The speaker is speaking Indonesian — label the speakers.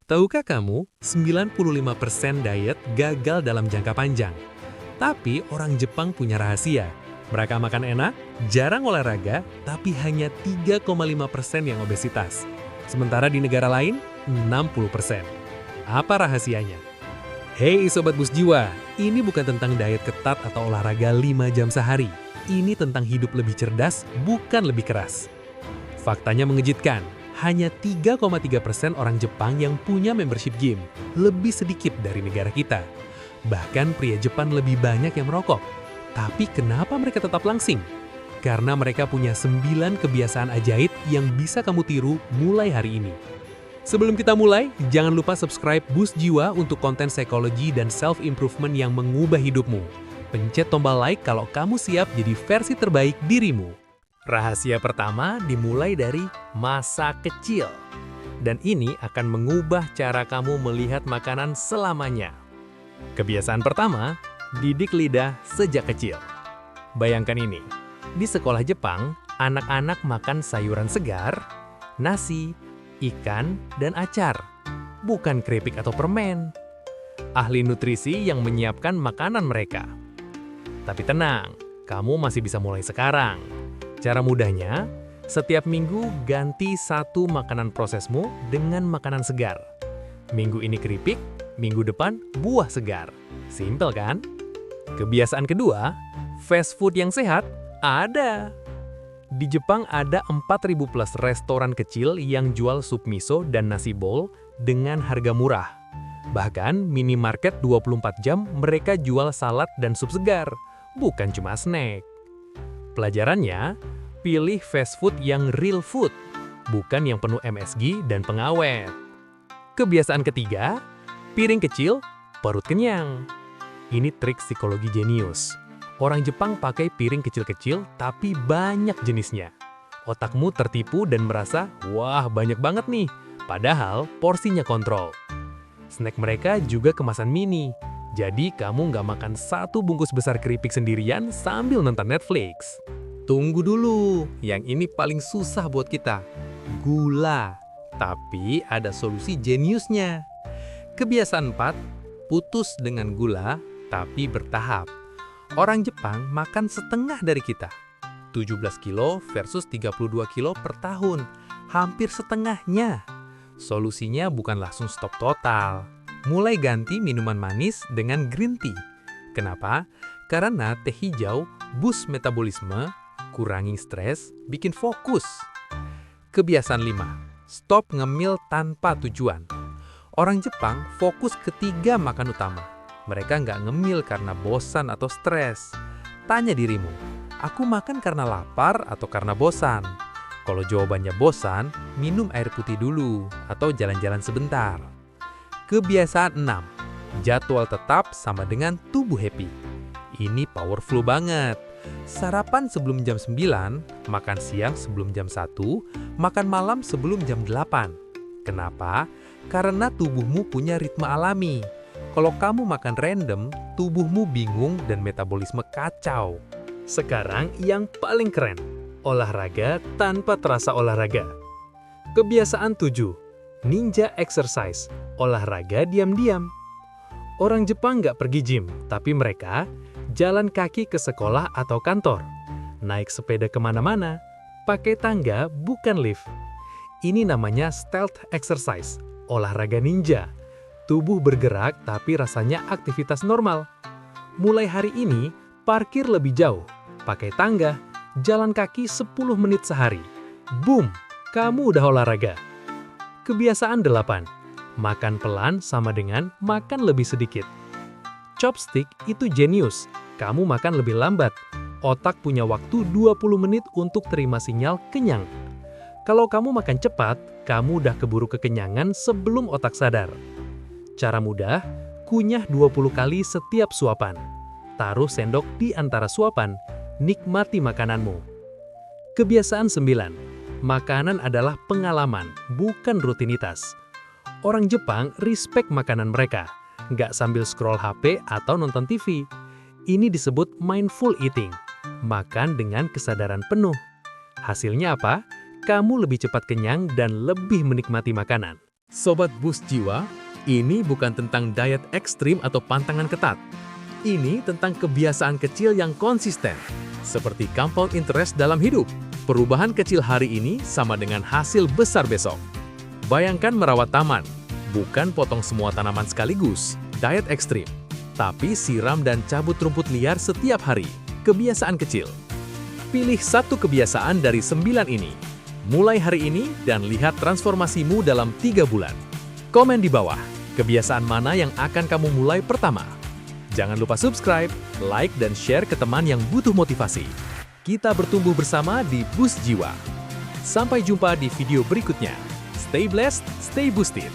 Speaker 1: Tahukah kamu, 95% diet gagal dalam jangka panjang. Tapi orang Jepang punya rahasia. Mereka makan enak, jarang olahraga, tapi hanya 3,5% yang obesitas. Sementara di negara lain, 60%. Apa rahasianya? Hei Sobat Bus Jiwa, ini bukan tentang diet ketat atau olahraga 5 jam sehari. Ini tentang hidup lebih cerdas, bukan lebih keras. Faktanya mengejutkan. Hanya 3,3% orang Jepang yang punya membership gym, lebih sedikit dari negara kita. Bahkan pria Jepang lebih banyak yang merokok. Tapi kenapa mereka tetap langsing? Karena mereka punya 9 kebiasaan ajaib yang bisa kamu tiru mulai hari ini. Sebelum kita mulai, jangan lupa subscribe Boost Jiwa untuk konten psikologi dan self-improvement yang mengubah hidupmu. Pencet tombol like kalau kamu siap jadi versi terbaik dirimu. Rahasia pertama dimulai dari masa kecil. Dan ini akan mengubah cara kamu melihat makanan selamanya. Kebiasaan pertama, didik lidah sejak kecil. Bayangkan ini, di sekolah Jepang, anak-anak makan sayuran segar, nasi, ikan, dan acar. Bukan keripik atau permen. Ahli nutrisi yang menyiapkan makanan mereka. Tapi tenang, kamu masih bisa mulai sekarang. Cara mudahnya, setiap minggu ganti satu makanan prosesmu dengan makanan segar. Minggu ini keripik, minggu depan buah segar. Simpel kan? Kebiasaan kedua, fast food yang sehat ada. Di Jepang ada 4.000 plus restoran kecil yang jual sup miso dan nasi bowl dengan harga murah. Bahkan minimarket 24 jam mereka jual salad dan sup segar, bukan cuma snack. Pelajarannya, pilih fast food yang real food, bukan yang penuh MSG dan pengawet. Kebiasaan ketiga, piring kecil, perut kenyang. Ini trik psikologi jenius. Orang Jepang pakai piring kecil-kecil tapi banyak jenisnya. Otakmu tertipu dan merasa, wah banyak banget nih. Padahal porsinya kontrol. Snack mereka juga kemasan mini. Jadi kamu nggak makan satu bungkus besar keripik sendirian sambil nonton Netflix. Tunggu dulu, yang ini paling susah buat kita. Gula. Tapi ada solusi jeniusnya. Kebiasaan 4, putus dengan gula tapi bertahap. Orang Jepang makan setengah dari kita. 17 kilo versus 32 kilo per tahun. Hampir setengahnya. Solusinya bukan langsung stop total. Mulai ganti minuman manis dengan green tea. Kenapa? Karena teh hijau boost metabolisme, kurangi stres, bikin fokus. Kebiasaan 5. Stop ngemil tanpa tujuan. Orang Jepang fokus ke 3 makan utama. Mereka nggak ngemil karena bosan atau stres. Tanya dirimu, aku makan karena lapar atau karena bosan? Kalau jawabannya bosan, minum air putih dulu atau jalan-jalan sebentar. Kebiasaan 6. Jadwal tetap sama dengan tubuh happy. Ini powerful banget. Sarapan sebelum jam 9, makan siang sebelum jam 1, makan malam sebelum jam 8. Kenapa? Karena tubuhmu punya ritme alami. Kalau kamu makan random, tubuhmu bingung dan metabolisme kacau. Sekarang yang paling keren, olahraga tanpa terasa olahraga. Kebiasaan 7. Ninja exercise, olahraga diam-diam. Orang Jepang nggak pergi gym, tapi mereka jalan kaki ke sekolah atau kantor, naik sepeda kemana-mana, pakai tangga bukan lift. Ini namanya stealth exercise, olahraga ninja. Tubuh bergerak tapi rasanya aktivitas normal. Mulai hari ini, parkir lebih jauh, pakai tangga, jalan kaki 10 menit sehari. Boom, kamu udah olahraga. Kebiasaan 8. Makan pelan sama dengan makan lebih sedikit. Chopstick itu jenius. Kamu makan lebih lambat. Otak punya waktu 20 menit untuk terima sinyal kenyang. Kalau kamu makan cepat, kamu udah keburu kekenyangan sebelum otak sadar. Cara mudah, kunyah 20 kali setiap suapan. Taruh sendok di antara suapan. Nikmati makananmu. Kebiasaan 9. Makanan adalah pengalaman, bukan rutinitas. Orang Jepang respect makanan mereka, nggak sambil scroll HP atau nonton TV. Ini disebut mindful eating, makan dengan kesadaran penuh. Hasilnya apa? Kamu lebih cepat kenyang dan lebih menikmati makanan. Sobat Boost Jiwa, ini bukan tentang diet ekstrim atau pantangan ketat. Ini tentang kebiasaan kecil yang konsisten, seperti compound interest dalam hidup. Perubahan kecil hari ini sama dengan hasil besar besok. Bayangkan merawat taman, bukan potong semua tanaman sekaligus, diet ekstrim, tapi siram dan cabut rumput liar setiap hari, kebiasaan kecil. Pilih satu kebiasaan dari 9 ini. Mulai hari ini dan lihat transformasimu dalam 3 bulan. Komen di bawah, kebiasaan mana yang akan kamu mulai pertama. Jangan lupa subscribe, like, dan share ke teman yang butuh motivasi. Kita bertumbuh bersama di Boost Jiwa. Sampai jumpa di video berikutnya. Stay blessed, stay boosted.